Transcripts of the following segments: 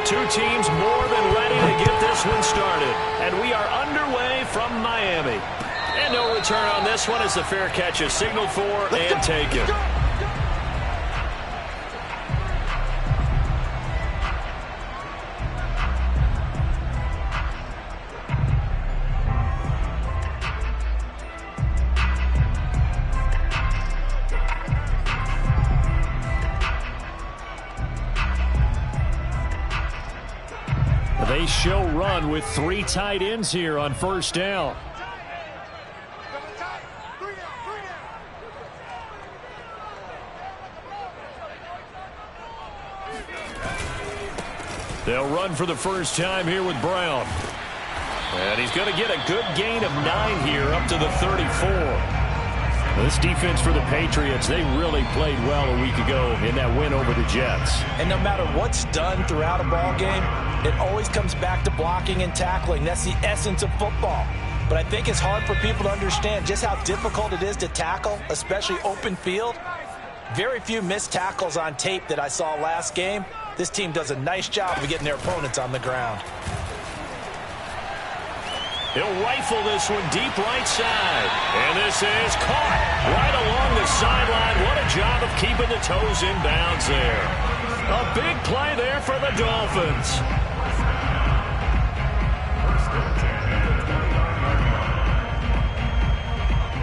Two teams more than ready to get this one started. And we are underway from Miami. And no return on this one as the fair catch is signaled for and taken. They show run with three tight ends here on first down. They'll run for the first time here with Brown. And he's going to get a good gain of 9 here up to the 34. This defense for the Patriots, they really played well a week ago in that win over the Jets. And no matter what's done throughout a ball game, it always comes back to blocking and tackling. That's the essence of football. But I think it's hard for people to understand just how difficult it is to tackle, especially open field. Very few missed tackles on tape that I saw last game. This team does a nice job of getting their opponents on the ground. He'll rifle this one deep right side. And this is caught right along the sideline. What a job of keeping the toes in bounds there. A big play there for the Dolphins.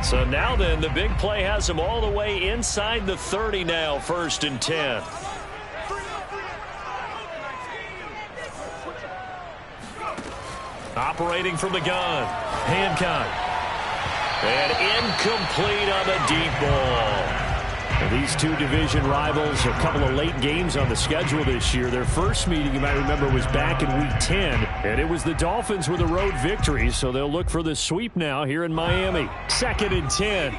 So now then, the big play has them all the way inside the 30 now, 1st and 10. Operating from the gun. Hancock. And incomplete on the deep ball. And these two division rivals, a couple of late games on the schedule this year. Their first meeting, you might remember, was back in Week 10. And it was the Dolphins with a road victory, so they'll look for the sweep now here in Miami. 2nd and 10.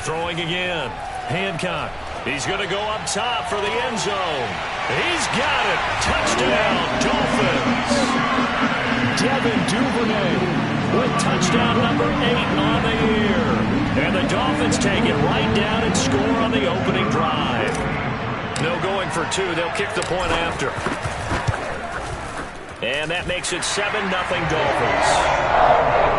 Throwing again. Hancock. He's going to go up top for the end zone. He's got it. Touchdown, Dolphins. Devin Duvernay with touchdown number 8 on the year. And the Dolphins take it right down and score on the opening drive. No going for 2. They'll kick the point after. And that makes it 7-0 Dolphins.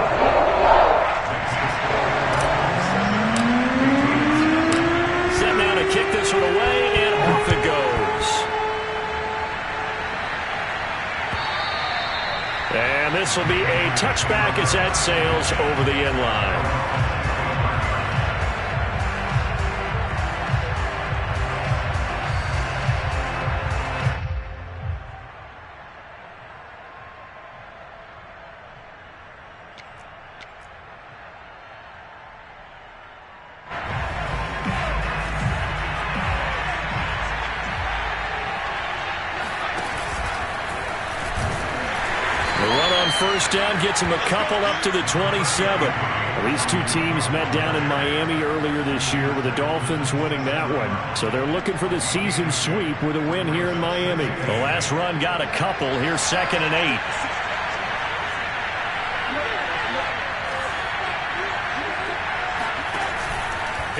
Kick this one away, and off it goes. And this will be a touchback as that sails over the end line. First down gets him a couple up to the 27. Well, these two teams met down in Miami earlier this year with the Dolphins winning that one. So they're looking for the season sweep with a win here in Miami. The last run got a couple. Here's 2nd and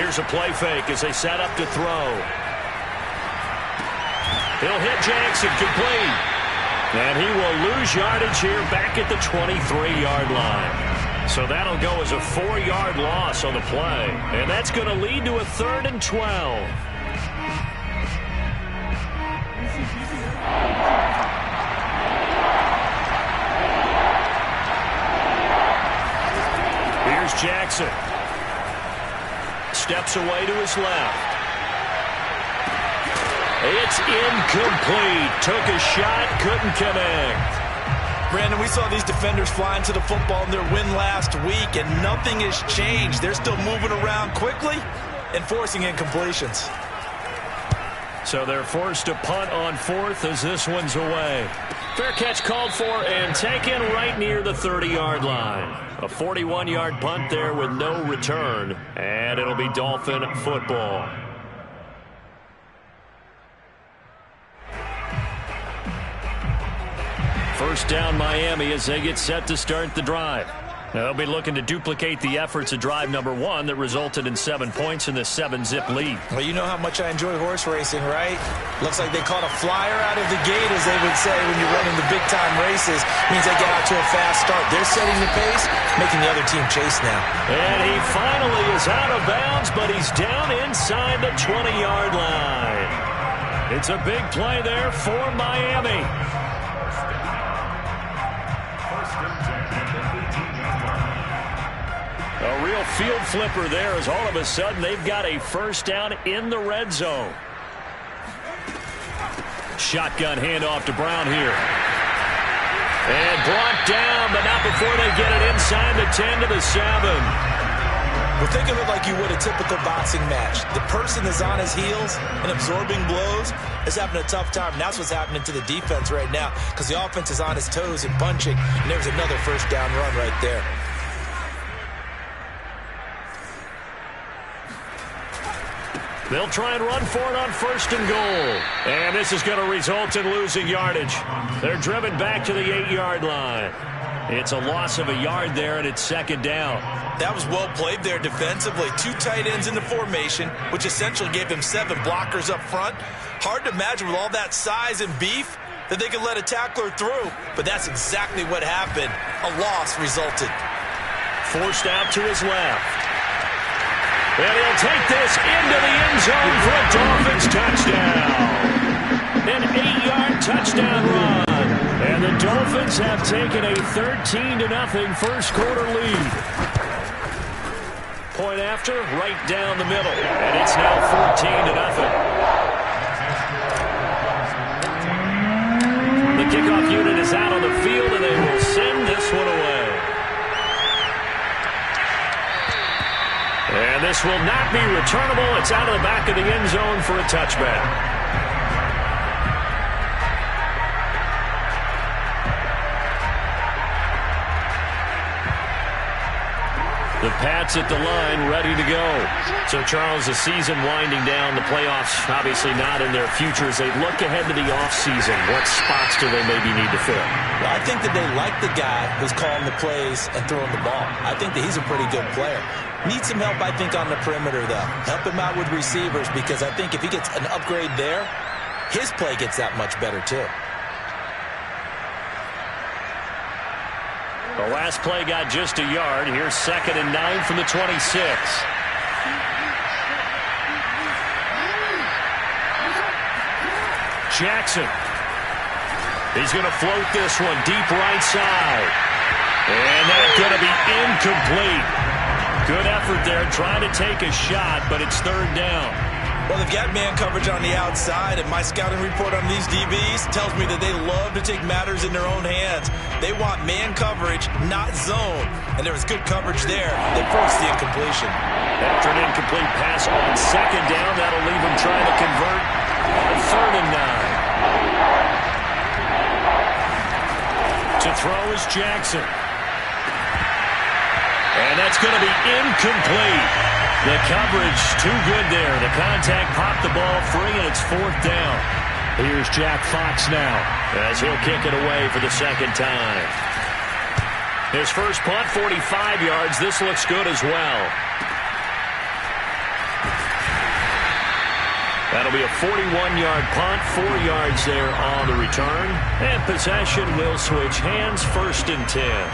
8. Here's a play fake as they set up to throw. He'll hit Jackson, complete. And he will lose yardage here back at the 23-yard line. So that'll go as a 4-yard loss on the play. And that's going to lead to a 3rd and 12. Here's Jackson. Steps away to his left. It's incomplete. Took a shot, couldn't connect. Brandon, we saw these defenders fly into the football in their win last week, and nothing has changed. They're still moving around quickly and forcing incompletions. So they're forced to punt on 4th as this one's away. Fair catch called for and taken right near the 30-yard line. A 41-yard punt there with no return, and it'll be Dolphin football. First down Miami as they get set to start the drive. They'll be looking to duplicate the efforts of drive number 1 that resulted in 7 points in this 7-zip lead. Well, you know how much I enjoy horse racing, right? Looks like they caught a flyer out of the gate, as they would say when you're running the big-time races. Means they get out to a fast start. They're setting the pace, making the other team chase now. And he finally is out of bounds, but he's down inside the 20-yard line. It's a big play there for Miami. A real field flipper there, as all of a sudden they've got a first down in the red zone. Shotgun handoff to Brown here. And brought down, but not before they get it inside the 10 to the 7. Well, think of it like you would a typical boxing match. The person is on his heels and absorbing blows is having a tough time. And that's what's happening to the defense right now, because the offense is on his toes and punching, and there's another first down run right there. They'll try and run for it on 1st and goal. And this is going to result in losing yardage. They're driven back to the 8-yard line. It's a loss of a yard there, and it's 2nd down. That was well played there defensively. 2 tight ends in the formation, which essentially gave them 7 blockers up front. Hard to imagine with all that size and beef that they could let a tackler through. But that's exactly what happened. A loss resulted. Forced out to his left. And he'll take this into the end zone for a Dolphins touchdown. An 8-yard touchdown run. And the Dolphins have taken a 13-0 first quarter lead. Point after, right down the middle. And it's now 14-0. The kickoff unit is out on the field, and they will send this one away. And this will not be returnable. It's out of the back of the end zone for a touchback. The Pats at the line, ready to go. So, Charles, the season winding down, the playoffs obviously not in their future. As they look ahead to the offseason, what spots do they maybe need to fill? Well, I think that they like the guy who's calling the plays and throwing the ball. I think that he's a pretty good player. Needs some help, I think, on the perimeter, though. Help him out with receivers, because I think if he gets an upgrade there, his play gets that much better, too. The last play got just a yard. Here's 2nd and 9 from the 26. Jackson. He's going to float this one deep right side. And that's going to be incomplete. Good effort there, trying to take a shot, but it's 3rd down. Well, they've got man coverage on the outside, and my scouting report on these DBs tells me that they love to take matters in their own hands. They want man coverage, not zone. And there was good coverage there. They forced the incompletion. After an incomplete pass on 2nd down, that'll leave them trying to convert on 3rd and 9. To throw is Jackson. And that's going to be incomplete. The coverage too good there. The contact popped the ball free, and it's 4th down. Here's Jack Fox now as he'll kick it away for the 2nd time. His first punt, 45 yards. This looks good as well. That'll be a 41-yard punt, 4 yards there on the return. And possession will switch hands, 1st and 10.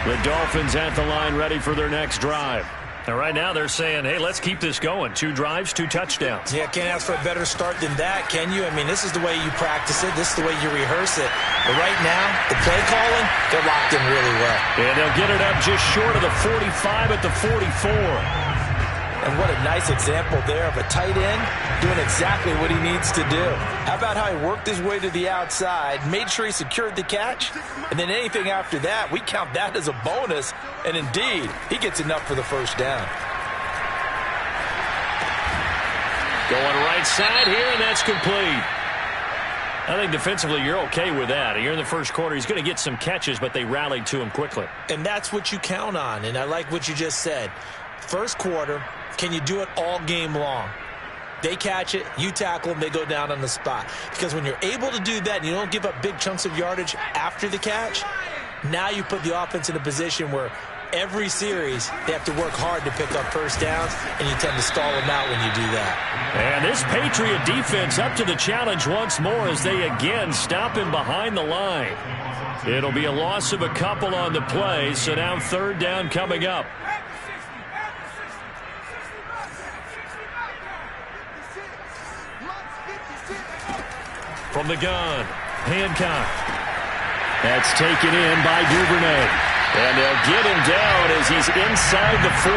The Dolphins at the line, ready for their next drive. And right now they're saying, hey, let's keep this going. 2 drives, 2 touchdowns. Yeah, can't ask for a better start than that, can you? I mean, this is the way you practice it. This is the way you rehearse it. But right now, the play calling, they're locked in really well. And they'll get it up just short of the 45 at the 44. And what a nice example there of a tight end doing exactly what he needs to do. How about how he worked his way to the outside, made sure he secured the catch, and then anything after that, we count that as a bonus. And indeed, he gets enough for the first down. Going right side here, and that's complete. I think defensively you're okay with that. Here in the first quarter, he's going to get some catches, but they rallied to him quickly. And that's what you count on, and I like what you just said. First quarter, can you do it all game long? They catch it, you tackle them, they go down on the spot. Because when you're able to do that and you don't give up big chunks of yardage after the catch, now you put the offense in a position where every series they have to work hard to pick up first downs, and you tend to stall them out when you do that. And this Patriot defense up to the challenge once more as they again stop him behind the line. It'll be a loss of a couple on the play, so now third down coming up. From the gun, Hancock. That's taken in by Duvernay. And they'll get him down as he's inside the 40.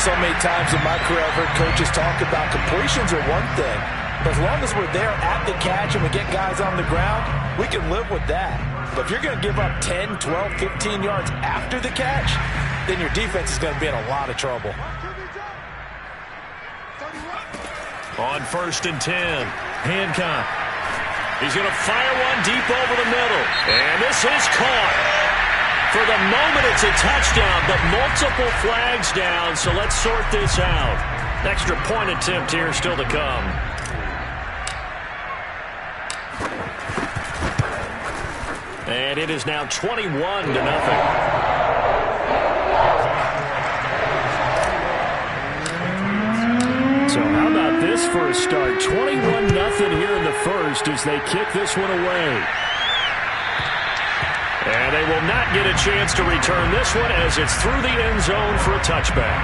So many times in my career I've heard coaches talk about completions are one thing. But as long as we're there at the catch and we get guys on the ground, we can live with that. But if you're going to give up 10, 12, 15 yards after the catch, then your defense is going to be in a lot of trouble. On 1st and 10, Hancock. He's going to fire one deep over the middle. And this is caught. For the moment, it's a touchdown, but multiple flags down, so let's sort this out. Extra point attempt here still to come. And it is now 21-0. So how about this for a start? 21-0 here in the first as they kick this one away. And they will not get a chance to return this one as it's through the end zone for a touchback.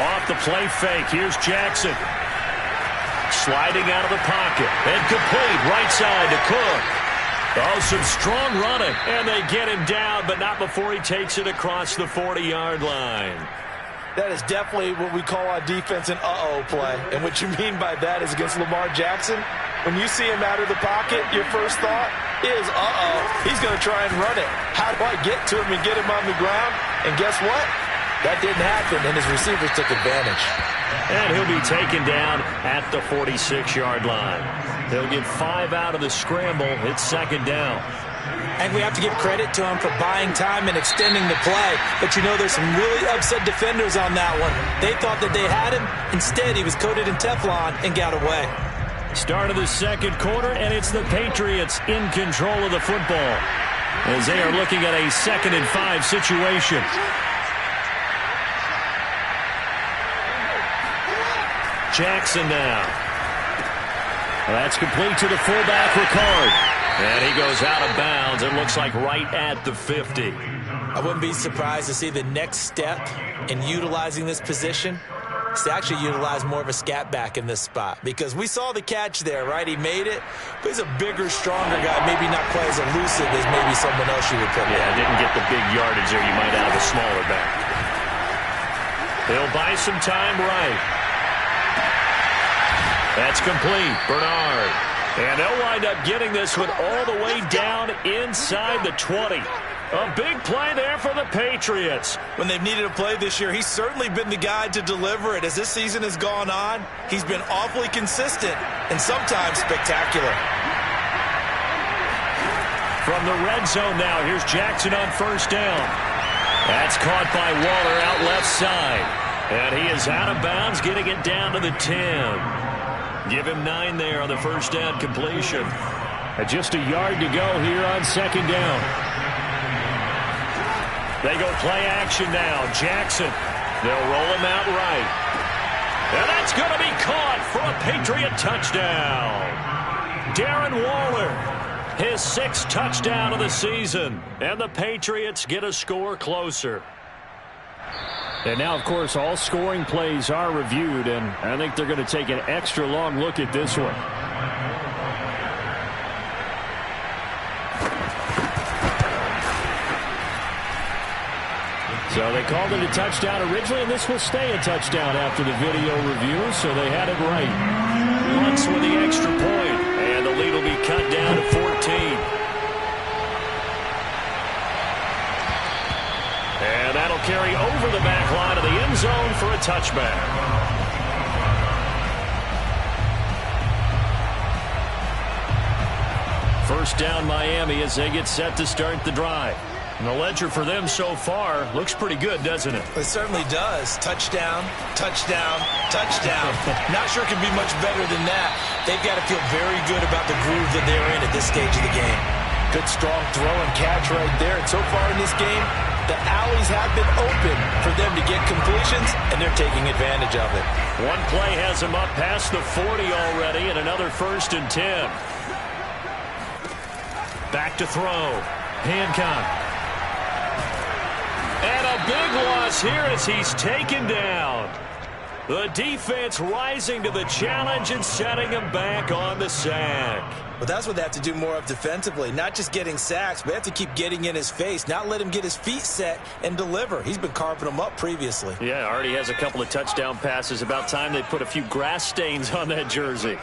Off the play fake, here's Jackson. Sliding out of the pocket. And complete, right side to Cook. Oh, some strong running, and they get him down, but not before he takes it across the 40-yard line. That is definitely what we call on defense an uh-oh play. And what you mean by that is against Lamar Jackson, when you see him out of the pocket, your first thought is, uh-oh, he's going to try and run it. How do I get to him and get him on the ground? And guess what? That didn't happen, and his receivers took advantage. And he'll be taken down at the 46-yard line. They'll get 5 out of the scramble. It's second down. And we have to give credit to him for buying time and extending the play. But you know there's some really upset defenders on that one. They thought that they had him. Instead, he was coated in Teflon and got away. Start of the second quarter, and it's the Patriots in control of the football as they are looking at a 2nd and 5 situation. Jackson now. That's complete to the fullback, Ricard. And he goes out of bounds. It looks like right at the 50. I wouldn't be surprised to see the next step in utilizing this position is to actually utilize more of a scat back in this spot. Because we saw the catch there, right? He made it. But he's a bigger, stronger guy. Maybe not quite as elusive as maybe someone else you would put in. Yeah, didn't get the big yardage there you might out of a smaller back. He'll buy some time right. That's complete. Bernard. And they'll wind up getting this one all the way down inside the 20. A big play there for the Patriots. When they've needed a play this year, he's certainly been the guy to deliver it. As this season has gone on, he's been awfully consistent and sometimes spectacular. From the red zone now, here's Jackson on first down. That's caught by Waller out left side. And he is out of bounds, getting it down to the 10. Give him 9 there on the first down completion. Just a yard to go here on second down. They go play action now. Jackson. They'll roll him out right. And that's going to be caught for a Patriot touchdown. Darren Waller, his 6th touchdown of the season. And the Patriots get a score closer. And now, of course, all scoring plays are reviewed, and I think they're going to take an extra long look at this one. So they called it a touchdown originally, and this will stay a touchdown after the video review, so they had it right. Once with the extra point, and the lead will be cut down to 14. And that'll carry over the back line of the end zone for a touchback. First down Miami as they get set to start the drive. And the ledger for them so far looks pretty good, doesn't it? It certainly does. Touchdown, touchdown, touchdown. Not sure it can be much better than that. They've got to feel very good about the groove that they're in at this stage of the game. Good, strong throw and catch right there. And so far in this game, the alleys have been open for them to get completions, and they're taking advantage of it. One play has them up past the 40 already, and another 1st and 10. Back to throw. Hancock. And a big loss here as he's taken down. The defense rising to the challenge and setting him back on the sack. But that's what they have to do more of defensively. Not just getting sacks, but they have to keep getting in his face, not let him get his feet set and deliver. He's been carving them up previously. Yeah, already has a couple of touchdown passes. About time they put a few grass stains on that jersey.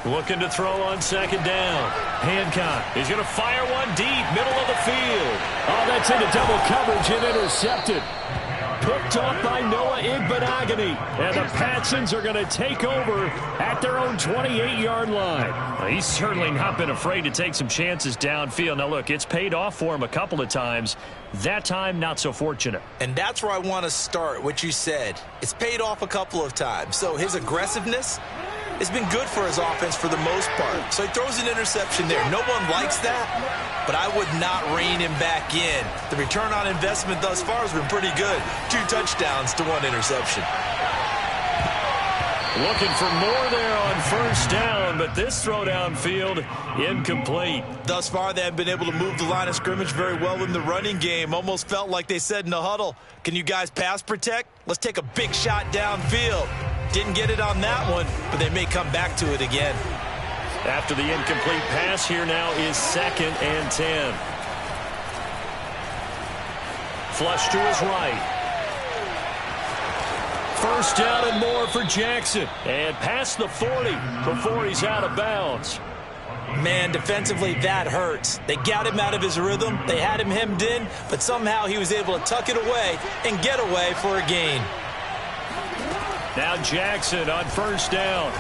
Looking to throw on 2nd down. Hancock. He's going to fire one deep, middle of the field. Oh, that's into double coverage and intercepted. Picked off by Noah Igbenogany. And the Patsons are going to take over at their own 28-yard line. Well, he's certainly not been afraid to take some chances downfield. Now, look, it's paid off for him a couple of times. That time, not so fortunate. And that's where I want to start, what you said. It's paid off a couple of times. So his aggressiveness, it's been good for his offense for the most part. So he throws an interception there. No one likes that, but I would not rein him back in. The return on investment thus far has been pretty good. 2 touchdowns to 1 interception. Looking for more there on 1st down, but this throw downfield incomplete. Thus far, they have been able to move the line of scrimmage very well in the running game. Almost felt like they said in the huddle, can you guys pass protect? Let's take a big shot downfield. Didn't get it on that one, but they may come back to it again. After the incomplete pass, here now is 2nd and 10. Flush to his right. 1st down and more for Jackson. And past the 40 before he's out of bounds. Man, defensively, that hurts. They got him out of his rhythm. They had him hemmed in, but somehow he was able to tuck it away and get away for a gain. Now Jackson on 1st down.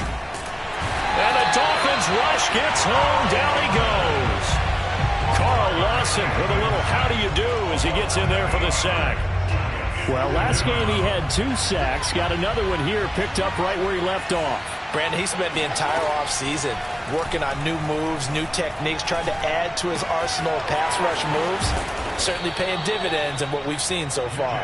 And the Dolphins rush gets home. Down he goes. Carl Lawson with a little how do you do as he gets in there for the sack. Well, last game he had 2 sacks. Got another one here picked up right where he left off. Brandon, he spent the entire offseason working on new moves, new techniques, trying to add to his arsenal of pass rush moves. Certainly paying dividends in what we've seen so far.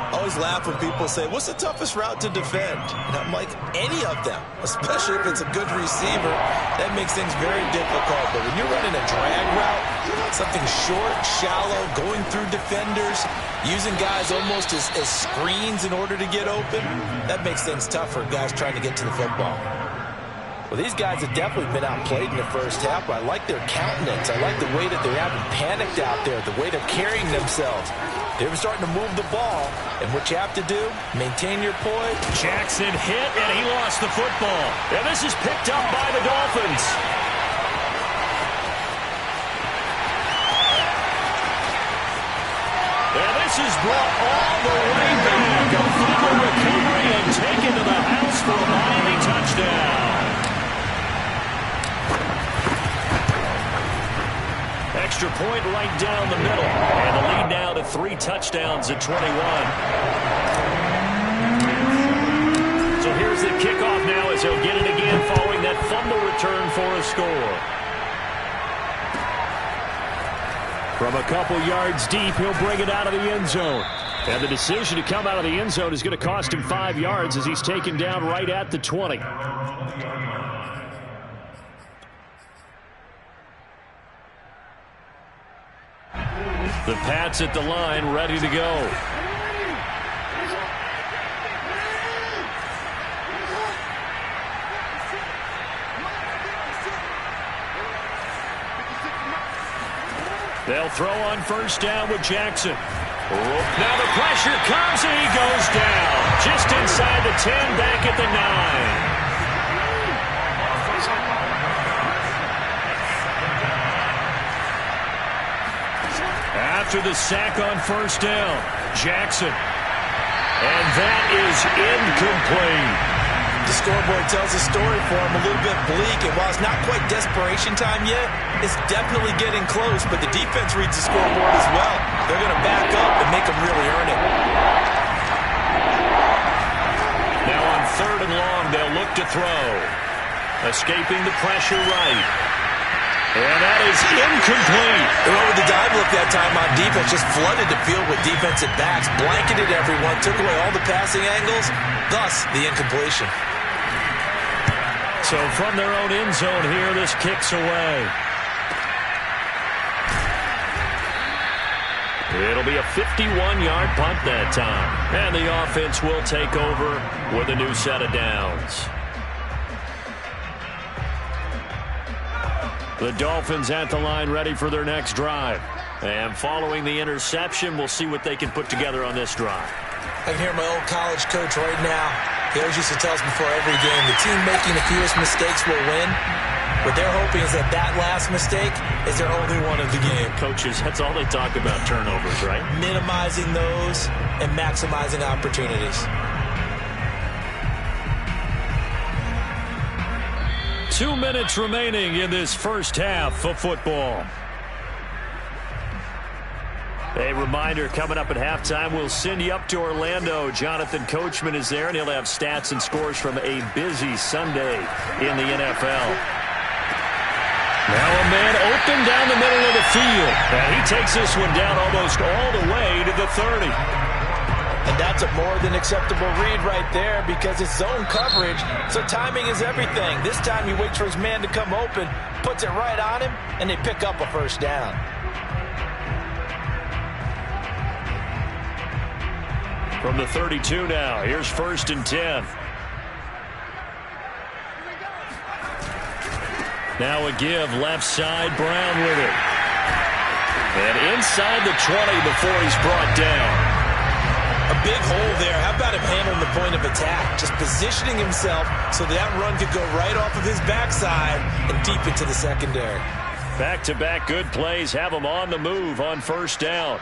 I always laugh when people say, what's the toughest route to defend? And I'm like, any of them, especially if it's a good receiver. That makes things very difficult. But when you're running a drag route, something short, shallow, going through defenders, using guys almost as screens in order to get open, that makes things tough for guys trying to get to the football. Well, these guys have definitely been outplayed in the first half, but I like their countenance. I like the way that they haven't panicked out there, the way they're carrying themselves. They're starting to move the ball, and what you have to do, maintain your poise. Jackson hit, and he lost the football. And this is picked up by the Dolphins. And this is brought all the way back. A fumble recovery and taken to the house for a Miami touchdown. Extra point right down the middle. And the lead now to 3 touchdowns at 21. So here's the kickoff now as he'll get it again following that fumble return for a score. From a couple yards deep, he'll bring it out of the end zone. And the decision to come out of the end zone is going to cost him 5 yards as he's taken down right at the 20. The Pats at the line, ready to go. They'll throw on 1st down with Jackson. Now the pressure comes and he goes down. Just inside the 10, back at the 9. After the sack on 1st down, Jackson. And that is incomplete. The scoreboard tells a story for him, a little bit bleak, and while it's not quite desperation time yet, it's definitely getting close, but the defense reads the scoreboard as well. They're going to back up and make them really earn it. Now on 3rd and long, they'll look to throw. Escaping the pressure right. And that is incomplete. They went with the dive look that time on defense, just flooded the field with defensive backs, blanketed everyone, took away all the passing angles, thus the incompletion. So from their own end zone here, this kicks away. It'll be a 51-yard punt that time. And the offense will take over with a new set of downs. The Dolphins at the line ready for their next drive. And following the interception, we'll see what they can put together on this drive. I can hear my old college coach right now. He always used to tell us before every game, the team making the fewest mistakes will win. What they're hoping is that that last mistake is their only one of the game. Coaches, that's all they talk about, turnovers, right? Minimizing those and maximizing opportunities. 2 minutes remaining in this first half of football. A reminder, coming up at halftime, we'll send you up to Orlando. Jonathan Coachman is there, and he'll have stats and scores from a busy Sunday in the NFL. Now a man open down the middle of the field. And he takes this one down almost all the way to the 30. And that's a more than acceptable read right there because it's zone coverage, so timing is everything. This time he waits for his man to come open, puts it right on him, and they pick up a first down. From the 32 now, here's 1st and 10. Now a give, left side, Brown with it. And inside the 20 before he's brought down. A big hole there. How about him handling the point of attack? Just positioning himself so that run could go right off of his backside and deep into the secondary. Back-to-back good plays have him on the move on 1st down.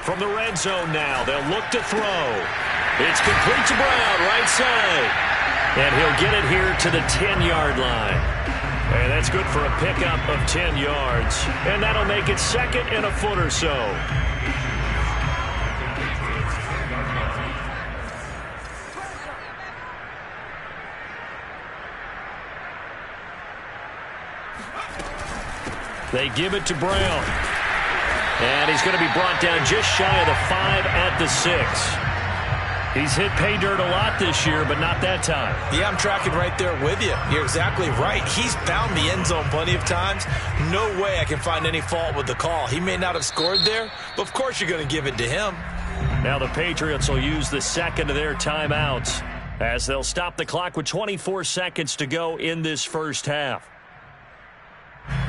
From the red zone now, they'll look to throw. It's complete to Brown, right side. And he'll get it here to the 10-yard line. And that's good for a pickup of 10 yards. And that'll make it 2nd and a foot or so. They give it to Brown. And he's going to be brought down just shy of the 5 at the 6. He's hit pay dirt a lot this year, but not that time. Yeah, I'm tracking right there with you. You're exactly right. He's found the end zone plenty of times. No way I can find any fault with the call. He may not have scored there, but of course you're going to give it to him. Now the Patriots will use the second of their timeouts as they'll stop the clock with 24 seconds to go in this first half.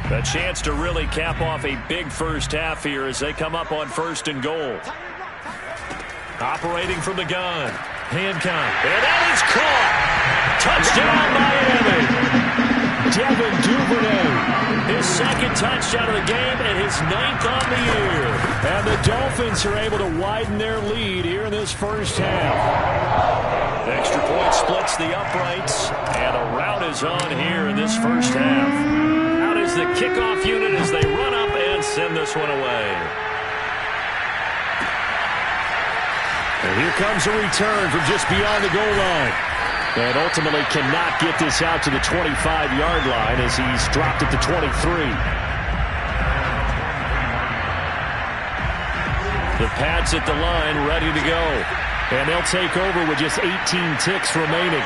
A chance to really cap off a big first half here as they come up on 1st and goal. Operating from the gun. Hancock. And that is caught. Touchdown, Miami. Devin Duvernay. His 2nd touchdown of the game and his 9th on the year. And the Dolphins are able to widen their lead here in this first half. Extra point splits the uprights. And a rout is on here in this first half. Out is the kickoff unit as they run up and send this one away. And here comes a return from just beyond the goal line. And ultimately cannot get this out to the 25-yard line as he's dropped at the 23. The Pats at the line ready to go. And they'll take over with just 18 ticks remaining.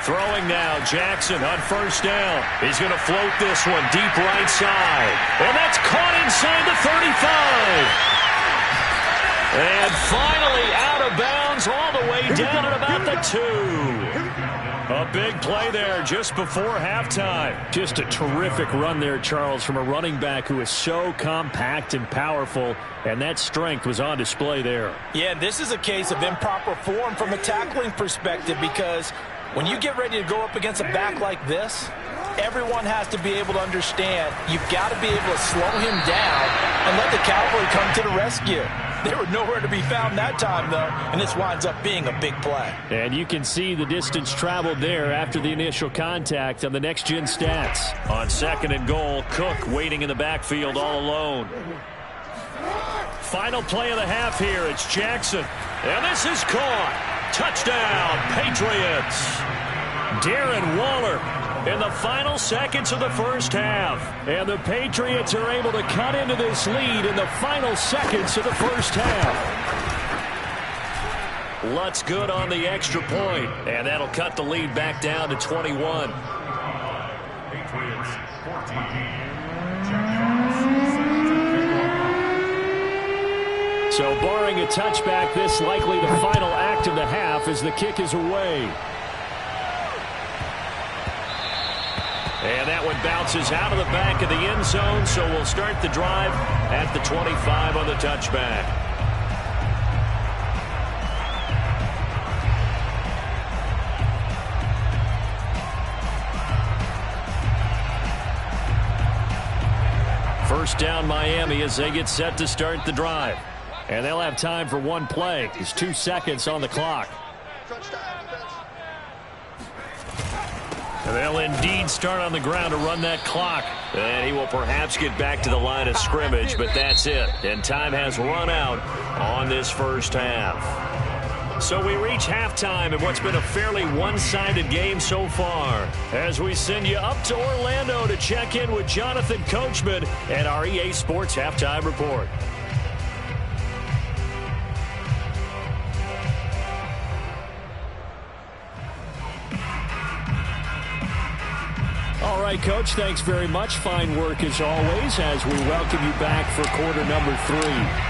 Throwing now, Jackson on 1st down. He's going to float this one deep right side. And that's caught inside the 35. And finally out of bounds all the way down at about the 2. A big play there just before halftime. Just a terrific run there, Charles, from a running back who is so compact and powerful, and that strength was on display there. Yeah, this is a case of improper form from a tackling perspective because When you get ready to go up against a back like this, everyone has to be able to understand you've got to be able to slow him down and let the cavalry come to the rescue. They were nowhere to be found that time, though, and this winds up being a big play. And you can see the distance traveled there after the initial contact on the next-gen stats. On 2nd and goal, Cook waiting in the backfield all alone. Final play of the half here. It's Jackson. And this is caught. Touchdown, Patriots. Darren Waller in the final seconds of the first half. And the Patriots are able to cut into this lead in the final seconds of the first half. Lutz good on the extra point, and that'll cut the lead back down to 21. Patriots 14. So barring a touchback, this likely the final act of the half as the kick is away. And that one bounces out of the back of the end zone, so we'll start the drive at the 25 on the touchback. First down Miami as they get set to start the drive. And they'll have time for one play. There's 2 seconds on the clock. And they'll indeed start on the ground to run that clock. And he will perhaps get back to the line of scrimmage, but that's it. And time has run out on this first half. So we reach halftime in what's been a fairly one-sided game so far. As we send you up to Orlando to check in with Jonathan Coachman and our EA Sports Halftime Report. All right, Coach, thanks very much. Fine work as always as we welcome you back for quarter number 3.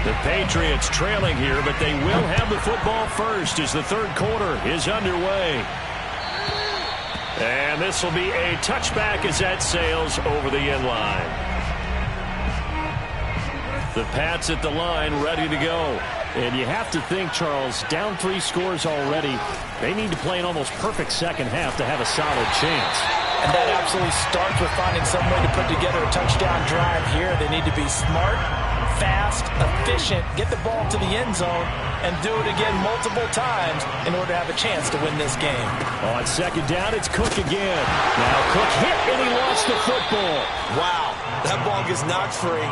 The Patriots trailing here, but they will have the football first as the third quarter is underway. And this will be a touchback as that sails over the end line. The Pats at the line ready to go. And you have to think, Charles, down 3 scores already. They need to play an almost perfect second half to have a solid chance. And that absolutely starts with finding some way to put together a touchdown drive here. They need to be smart, fast, efficient, get the ball to the end zone, and do it again multiple times in order to have a chance to win this game. On second down, it's Cook again. Now Cook hit, and he lost the football. Wow, that ball gets knocked free,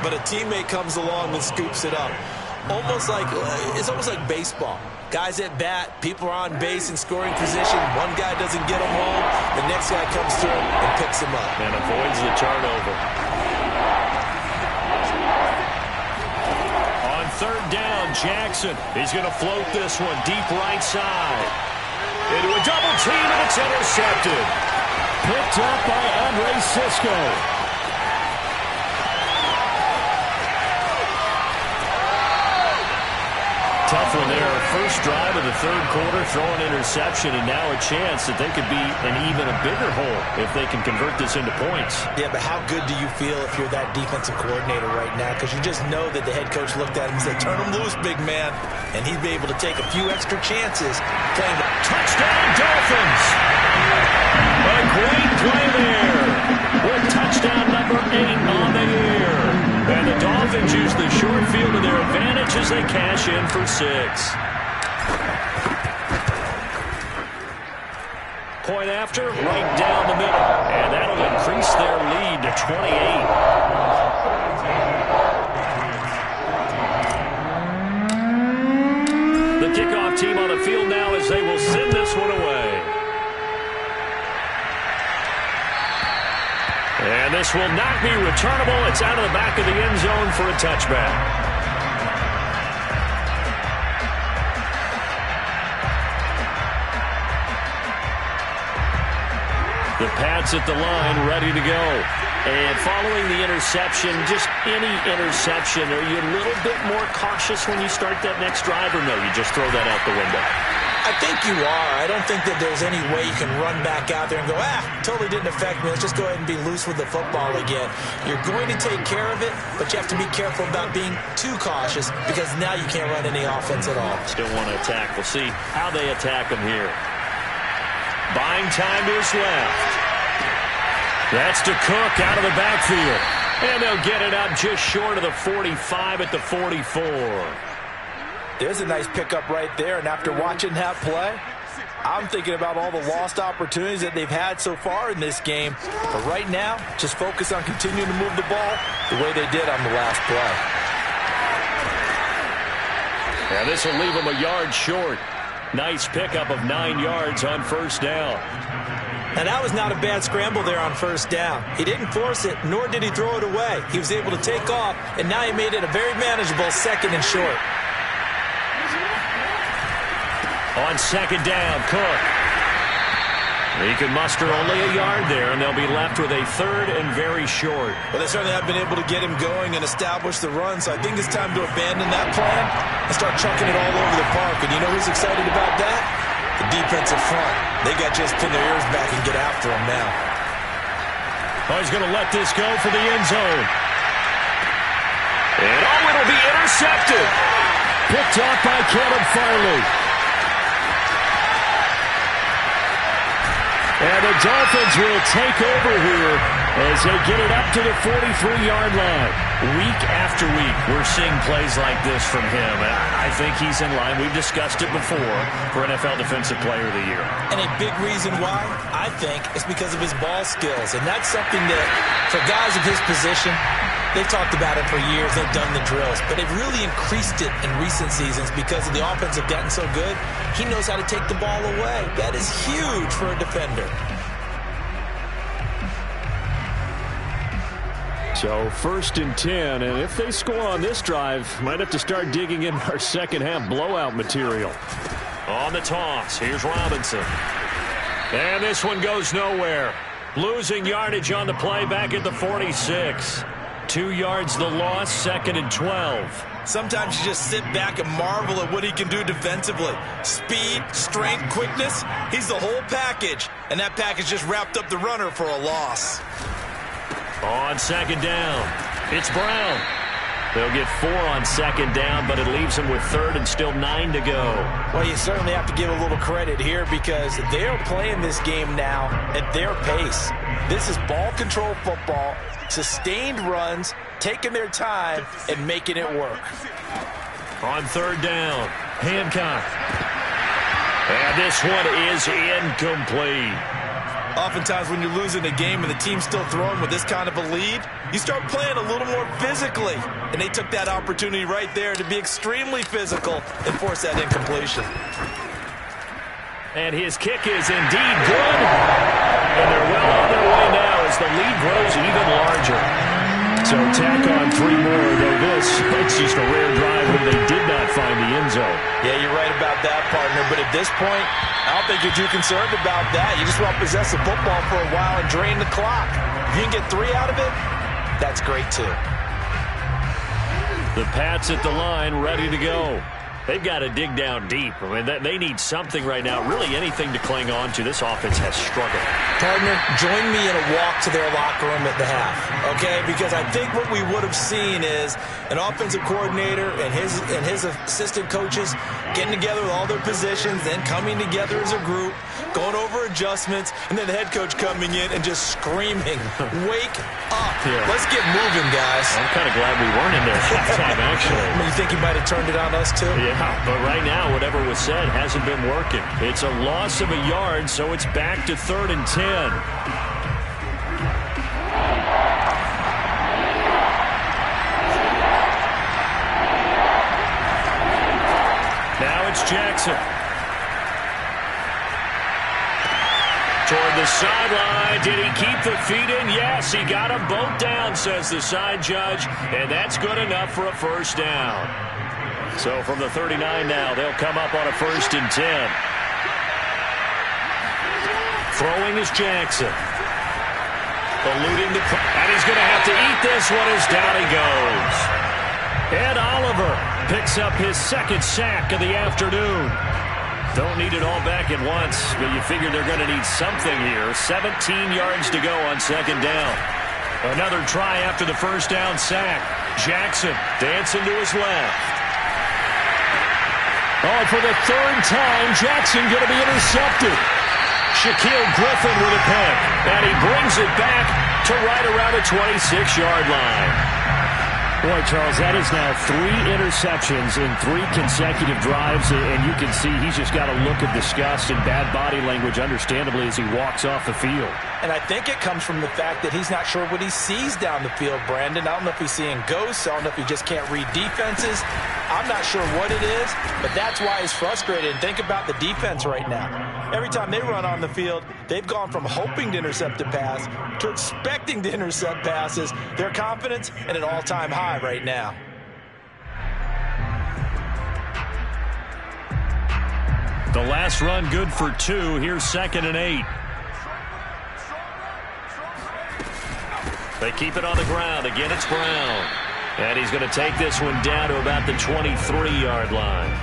but a teammate comes along and scoops it up. It's almost like baseball. Guys at bat, people are on base in scoring position. One guy doesn't get them home. The next guy comes through and picks him up. And avoids the turnover. On third down, Jackson. He's going to float this one deep right side. Into a double team, and it's intercepted. Picked up by Andre Sisco. Tough one there. First drive of the third quarter, throw an interception, and now a chance that they could be in even a bigger hole if they can convert this into points. Yeah, but how good do you feel if you're that defensive coordinator right now? Because you just know that the head coach looked at him and said, turn him loose, big man. And he'd be able to take a few extra chances playing the touchdown Dolphins. A great play there with touchdown number 8 on the year. And the Dolphins use the short field to their advantage as they cash in for 6. Point after, right down the middle. And that'll increase their lead to 28. The kickoff team on the field now as they will send this one away. And this will not be returnable. It's out of the back of the end zone for a touchback. The Pats at the line, ready to go. And following the interception, just any interception, are you a little bit more cautious when you start that next drive, or no, you just throw that out the window? I think you are. I don't think that there's any way you can run back out there and go, totally didn't affect me. Let's just go ahead and be loose with the football again. You're going to take care of it, but you have to be careful about being too cautious because now you can't run any offense at all. Still want to attack. We'll see how they attack them here. Buying time to his left. That's to Cook out of the backfield. And they'll get it up just short of the 45 at the 44. There's a nice pickup right there, and after watching that play, I'm thinking about all the lost opportunities that they've had so far in this game. But right now, just focus on continuing to move the ball the way they did on the last play. Yeah, this will leave them a yard short. Nice pickup of 9 yards on first down. And that was not a bad scramble there on first down. He didn't force it, nor did he throw it away. He was able to take off, and now he made it a very manageable second and short. On second down, Cook. He can muster only a yard there, and they'll be left with a third and very short. Well, they certainly have been able to get him going and establish the run, so I think it's time to abandon that plan and start chucking it all over the park. And you know who's excited about that? The defensive front. They got just pin their ears back and get after him now. Oh, he's going to let this go for the end zone. And it'll be intercepted. Picked off by Caleb Farley. And the Dolphins will take over here as they get it up to the 43-yard line. Week after week, we're seeing plays like this from him. And I think he's in line. We've discussed it before for NFL Defensive Player of the Year. And a big reason why, I think, is because of his ball skills. And that's something that, for guys of his position, they've talked about it for years. They've done the drills. But they've really increased it in recent seasons because of the offense have gotten so good. He knows how to take the ball away. That is huge for a defender. So 1st and 10, and if they score on this drive, might have to start digging in our second half blowout material. On the toss, here's Robinson. And this one goes nowhere. Losing yardage on the play back at the 46. 2 yards the loss, 2nd and 12. Sometimes you just sit back and marvel at what he can do defensively. Speed, strength, quickness, he's the whole package. And that package just wrapped up the runner for a loss. On second down, it's Brown. They'll get 4 on second down, but it leaves them with 3rd and still 9 to go. Well, you certainly have to give a little credit here because they're playing this game now at their pace. This is ball control football, sustained runs, taking their time, and making it work. On 3rd down, Hancock. And this one is incomplete. Oftentimes when you're losing a game and the team's still throwing with this kind of a lead, you start playing a little more physically. And they took that opportunity right there to be extremely physical and force that incompletion. And his kick is indeed good. And they're well on their way now as the lead grows even larger. So tack on 3 more, though it's just a rare drive when they did not find the end zone. Yeah, you're right about that, partner. But at this point, I don't think you're too concerned about that. You just want to possess the football for a while and drain the clock. If you can get 3 out of it, that's great too. The Pats at the line, ready to go. They've got to dig down deep. I mean, they need something right now, really anything to cling on to. This offense has struggled. Partner, join me in a walk to their locker room at the half, okay? Because I think what we would have seen is an offensive coordinator and his assistant coaches getting together with all their positions, then coming together as a group, going over adjustments, and then the head coach coming in and just screaming, wake up. Yeah. Let's get moving, guys. I'm kind of glad we weren't in there at halftime, actually. I mean, you think he might have turned it on us, too? Yeah, but right now, whatever was said hasn't been working. It's a loss of a yard, so it's back to 3rd and 10. Now it's Jackson. Toward the sideline. Did he keep the feet in? Yes, he got them both down, says the side judge, and that's good enough for a first down. So from the 39 now, they'll come up on a 1st and 10. Throwing is Jackson. Eluding the... And he's going to have to eat this one as down he goes. Ed Oliver picks up his 2nd sack of the afternoon. Don't need it all back at once, but you figure they're going to need something here. 17 yards to go on 2nd down. Another try after the 1st down sack. Jackson dancing to his left. Oh, for the 3rd time, Jackson going to be intercepted. Shaquille Griffin with a pick. And he brings it back to right around the 26-yard line. Boy, Charles, that is now 3 interceptions in 3 consecutive drives, and you can see he's just got a look of disgust and bad body language, understandably, as he walks off the field. And I think it comes from the fact that he's not sure what he sees down the field, Brandon. I don't know if he's seeing ghosts. I don't know if he just can't read defenses. I'm not sure what it is, but that's why he's frustrated. And think about the defense right now. Every time they run on the field, they've gone from hoping to intercept a pass to expecting to intercept passes. Their confidence at an all-time high right now. The last run good for 2. Here's 2nd and 8. They keep it on the ground. Again, it's Brown. And he's going to take this one down to about the 23-yard line.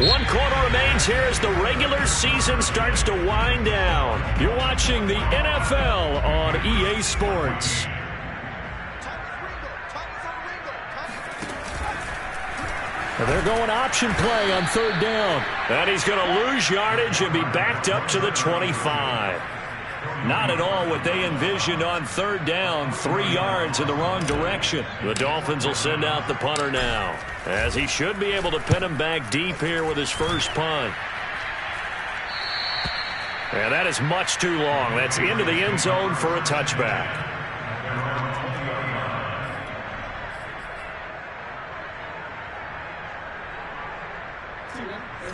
One quarter remains here as the regular season starts to wind down. You're watching the NFL on EA Sports. They're going option play on 3rd down. And he's going to lose yardage and be backed up to the 25. Not at all what they envisioned on 3rd down. 3 yards in the wrong direction. The Dolphins will send out the punter now, as he should be able to pin him back deep here with his first punt. And that is much too long. That's into the end zone for a touchback.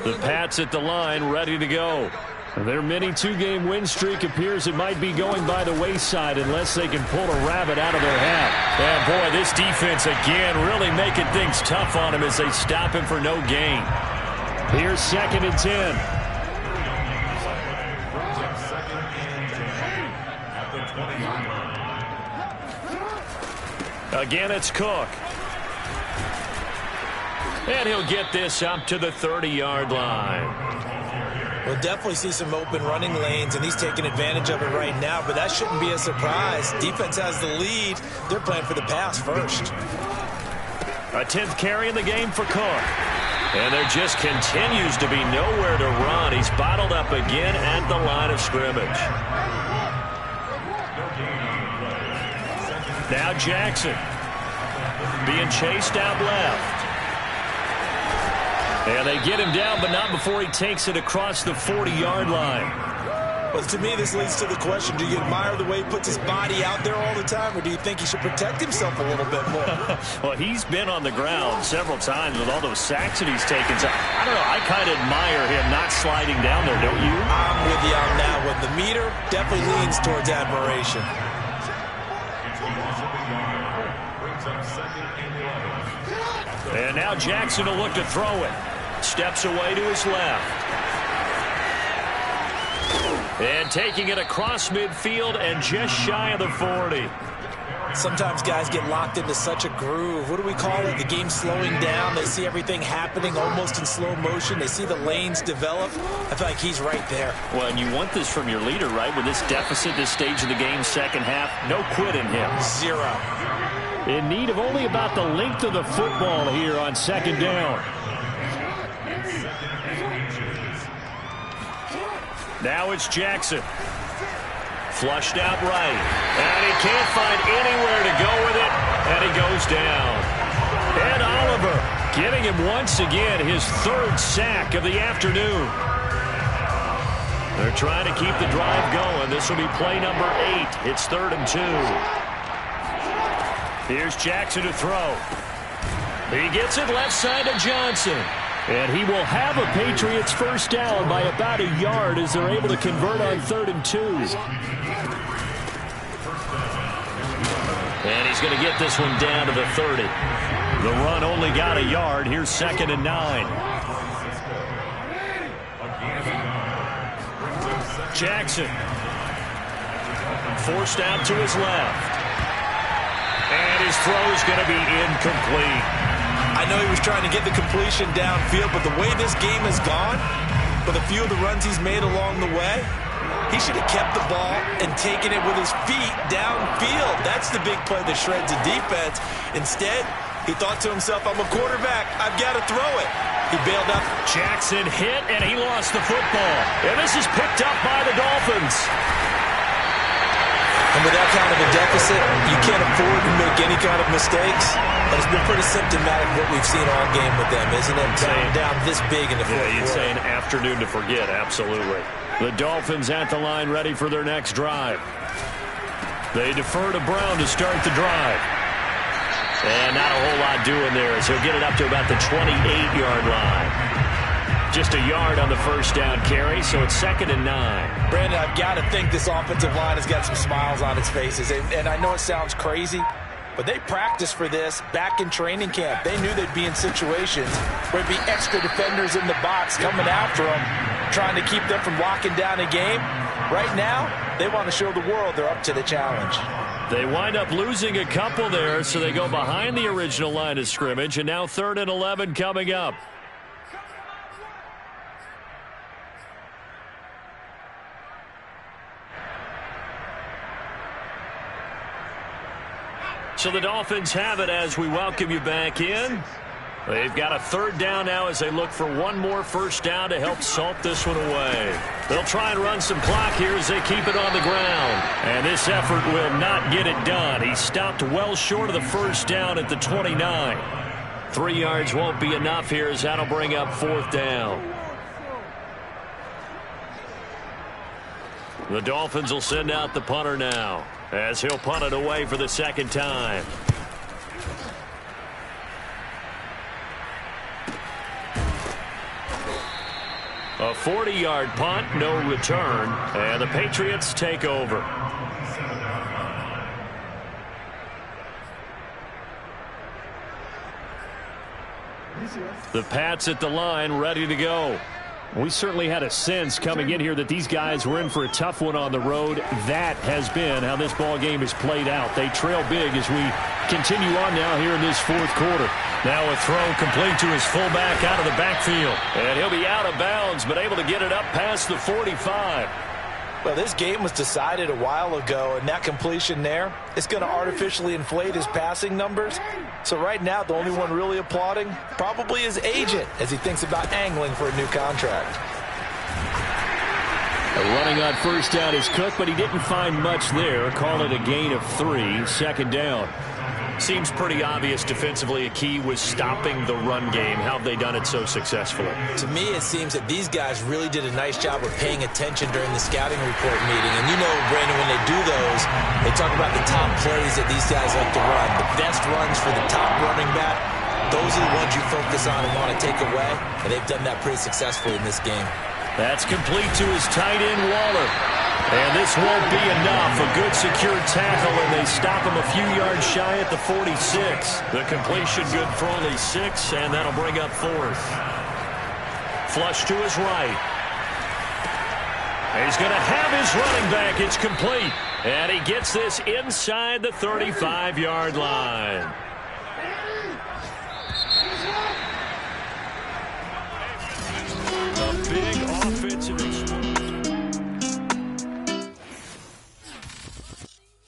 The Pats at the line, ready to go. Their mini 2-game win streak appears it might be going by the wayside unless they can pull a rabbit out of their hat. And boy, this defense again really making things tough on him as they stop him for no gain. Here's 2nd and 10. Again, it's Cook. And he'll get this up to the 30-yard line. We'll definitely see some open running lanes, and he's taking advantage of it right now, but that shouldn't be a surprise. Defense has the lead. They're playing for the pass first. A 10th carry in the game for Cook. And there just continues to be nowhere to run. He's bottled up again at the line of scrimmage. Now Jackson being chased out left. And they get him down, but not before he takes it across the 40-yard line. Well, to me, this leads to the question, do you admire the way he puts his body out there all the time, or do you think he should protect himself a little bit more? Well, he's been on the ground several times with all those sacks that he's taken. So, I don't know, I kind of admire him not sliding down there, don't you? I'm with you on that one. The meter definitely leans towards admiration. And now Jackson will look to throw it. Steps away to his left. And taking it across midfield and just shy of the 40. Sometimes guys get locked into such a groove. What do we call it? The game's slowing down. They see everything happening almost in slow motion. They see the lanes develop. I feel like he's right there. Well, and you want this from your leader, right? With this deficit, this stage of the game, second half, no quit in him. 0. In need of only about the length of the football here on 2nd down. Now it's Jackson. Flushed out right. And he can't find anywhere to go with it. And he goes down. Ed Oliver getting him once again his 3rd sack of the afternoon. They're trying to keep the drive going. This will be play number 8. It's 3rd and 2. Here's Jackson to throw. He gets it left side to Johnson. And he will have a Patriots first down by about a yard as they're able to convert on 3rd and 2. And he's going to get this one down to the 30. The run only got a yard. Here's 2nd and 9. Jackson. Forced out to his left. And his throw is going to be incomplete. I know he was trying to get the completion downfield, but the way this game has gone, with a few of the runs he's made along the way, He should have kept the ball and taken it with his feet downfield. That's the big play that shreds the defense. Instead, he thought to himself, I'm a quarterback. I've got to throw it. He bailed out. Jackson hit, and he lost the football. And this is picked up by the Dolphins. And with that kind of a deficit, you can't afford to make any kind of mistakes. But it's been pretty symptomatic what we've seen all game with them, isn't it? Down this big in the fourth quarter. You'd say an afternoon to forget, absolutely. The Dolphins at the line ready for their next drive. They defer to Brown to start the drive. And not a whole lot doing there as he'll get it up to about the 28-yard line. Just a yard on the first down carry, so it's 2nd and 9. Brandon, I've got to think this offensive line has got some smiles on its faces. And I know it sounds crazy, but they practiced for this back in training camp. They knew they'd be in situations where there'd be extra defenders in the box coming after them, trying to keep them from locking down a game. Right now, they want to show the world they're up to the challenge. They wind up losing a couple there, so they go behind the original line of scrimmage, and now 3rd and 11 coming up. So the Dolphins have it as we welcome you back in. They've got a 3rd down now as they look for one more first down to help salt this one away. They'll try and run some clock here as they keep it on the ground. And this effort will not get it done. He stopped well short of the first down at the 29. 3 yards won't be enough here as that'll bring up 4th down. The Dolphins will send out the punter now as he'll punt it away for the 2nd time. A 40-yard punt, no return, and the Patriots take over. The Pats at the line, ready to go. We certainly had a sense coming in here that these guys were in for a tough one on the road. That has been how this ball game has played out. They trail big as we continue on now here in this 4th quarter. Now a throw complete to his fullback out of the backfield. And he'll be out of bounds, but able to get it up past the 45. Well, this game was decided a while ago, and that completion there is going to artificially inflate his passing numbers. So right now, the only one really applauding probably his agent as he thinks about angling for a new contract. Running on first down is Cook, but he didn't find much there. Call it a gain of 3, 2nd down. Seems pretty obvious defensively a key was stopping the run game. How have they done it so successfully? To me, it seems that these guys really did a nice job of paying attention during the scouting report meeting. And you know, Brandon, when they do those, they talk about the top plays that these guys like to run. The best runs for the top running back, those are the ones you focus on and want to take away. And they've done that pretty successfully in this game. That's complete to his tight end, Waller. And this won't be enough. A good secure tackle, and they stop him a few yards shy at the 46. The completion good for only 6, and that'll bring up 4th. Flush to his right. He's going to have his running back. It's complete. And he gets this inside the 35-yard line.